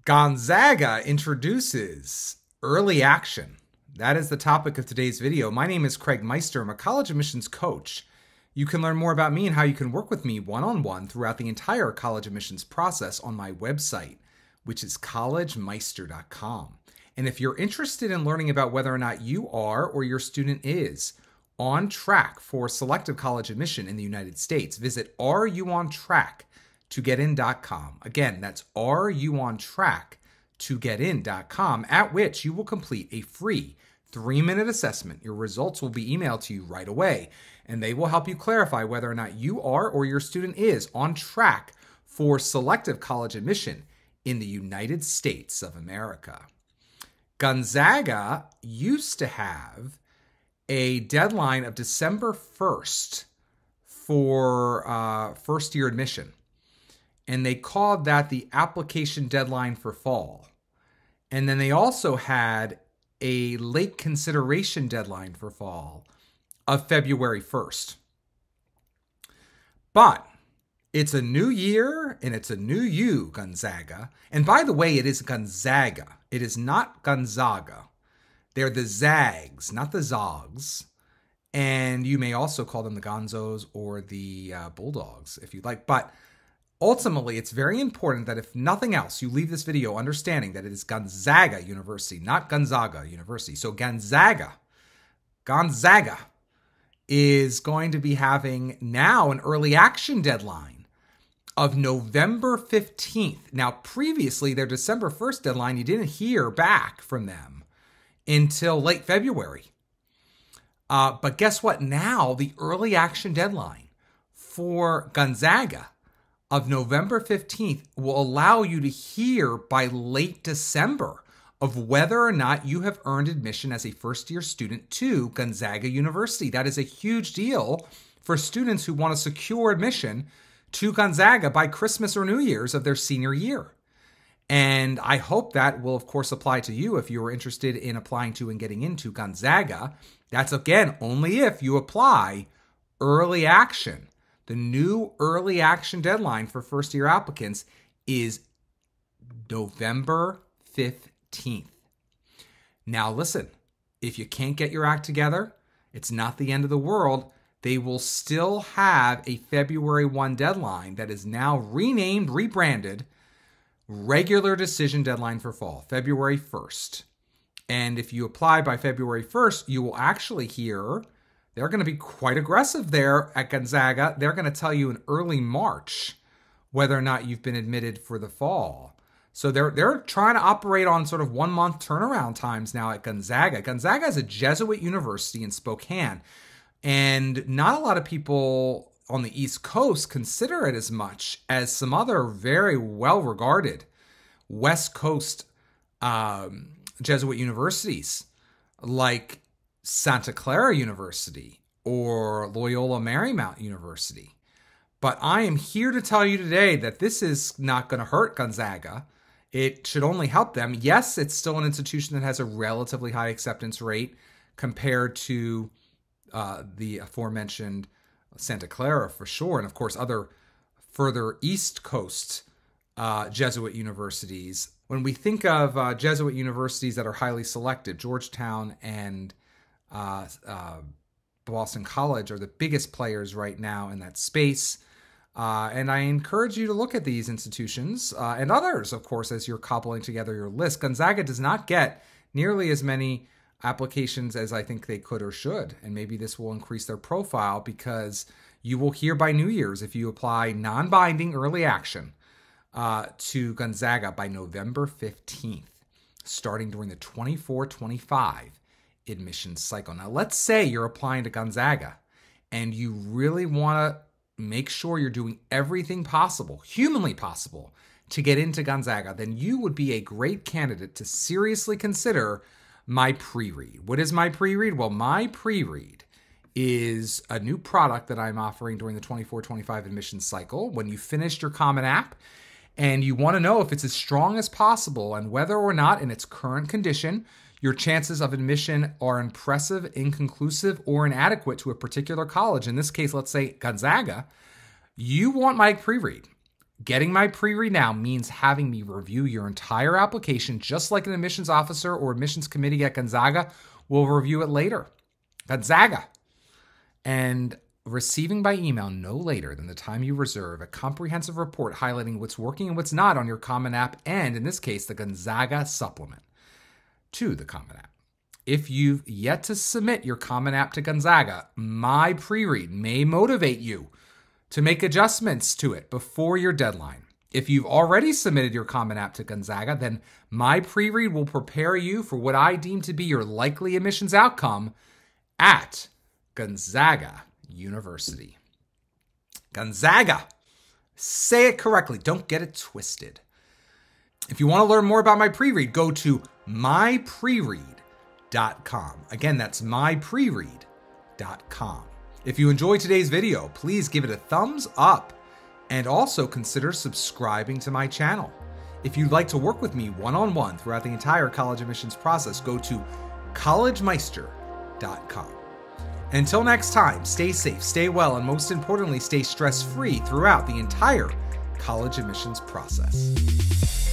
Gonzaga introduces early action. That is the topic of today's video. My name is Craig Meister. I'm a college admissions coach. You can learn more about me and how you can work with me one-on-one throughout the entire college admissions process on my website, which is collegemeister.com. And if you're interested in learning about whether or not you are or your student is on track for selective college admission in the United States, visit areyouontrack2getin.com. Again, that's areyouontrack2getin.com, at which you will complete a free 3-minute assessment. Your results will be emailed to you right away, and they will help you clarify whether or not you are or your student is on track for selective college admission in the United States of America. Gonzaga used to have a deadline of December 1st for first-year admission, and they called that the application deadline for fall. And then they also had a late consideration deadline for fall of February 1st. But it's a new year and it's a new you, Gonzaga. And by the way, it is Gonzaga. It is not Gonzaga. They're the Zags, not the Zogs. And you may also call them the Gonzos or the Bulldogs if you'd like. But ultimately, it's very important that if nothing else, you leave this video understanding that it is Gonzaga University, not Gonzaga University. So Gonzaga is going to be having now an early action deadline of November 15th. Now, previously, their December 1st deadline, you didn't hear back from them until late February. But guess what? Now, the early action deadline for Gonzaga of November 15th will allow you to hear by late December of whether or not you have earned admission as a first-year student to Gonzaga University. That is a huge deal for students who want to secure admission to Gonzaga by Christmas or New Year's of their senior year. And I hope that will, of course, apply to you if you are interested in applying to and getting into Gonzaga. That's, again, only if you apply early action. The new early action deadline for first-year applicants is November 15th. Now, listen, if you can't get your act together, it's not the end of the world. They will still have a February 1 deadline that is now renamed, rebranded, regular decision deadline for fall, February 1st. And if you apply by February 1st, you will actually hear they're going to be quite aggressive there at Gonzaga. They're going to tell you in early March whether or not you've been admitted for the fall. So they're trying to operate on sort of 1-month turnaround times now at Gonzaga. Gonzaga is a Jesuit university in Spokane, and not a lot of people on the East Coast consider it as much as some other very well-regarded West Coast Jesuit universities like Santa Clara University or Loyola Marymount University. But I am here to tell you today that this is not going to hurt Gonzaga. It should only help them. Yes, it's still an institution that has a relatively high acceptance rate compared to the aforementioned Santa Clara for sure, and of course other further East Coast Jesuit universities. When we think of Jesuit universities that are highly selected, Georgetown and Boston College are the biggest players right now in that space. And I encourage you to look at these institutions and others, of course, as you're cobbling together your list. Gonzaga does not get nearly as many applications as I think they could or should. And maybe this will increase their profile because you will hear by New Year's if you apply non-binding early action to Gonzaga by November 15th, starting during the 24-25 admissions cycle. Now, let's say you're applying to Gonzaga and you really want to make sure you're doing everything possible, humanly possible, to get into Gonzaga, then you would be a great candidate to seriously consider my pre-read. What is my pre-read? Well, my pre-read is a new product that I'm offering during the 24-25 admissions cycle. When you finished your Common App and you want to know if it's as strong as possible and whether or not in its current condition, your chances of admission are impressive, inconclusive, or inadequate to a particular college. In this case, let's say Gonzaga. You want my pre-read. Getting my pre-read now means having me review your entire application just like an admissions officer or admissions committee at Gonzaga will review it later. Gonzaga. And receiving by email no later than the time you reserve a comprehensive report highlighting what's working and what's not on your Common App, and in this case, the Gonzaga supplement to the Common App. If you've yet to submit your Common App to Gonzaga, my pre-read may motivate you to make adjustments to it before your deadline. If you've already submitted your Common App to Gonzaga, then my pre-read will prepare you for what I deem to be your likely admissions outcome at Gonzaga University. Gonzaga. Say it correctly. Don't get it twisted. If you want to learn more about my pre-read, go to mypreread.com. Again, that's mypreread.com. If you enjoyed today's video, please give it a thumbs up and also consider subscribing to my channel. If you'd like to work with me one-on-one throughout the entire college admissions process, go to collegemeister.com. Until next time, stay safe, stay well, and most importantly, stay stress-free throughout the entire college admissions process.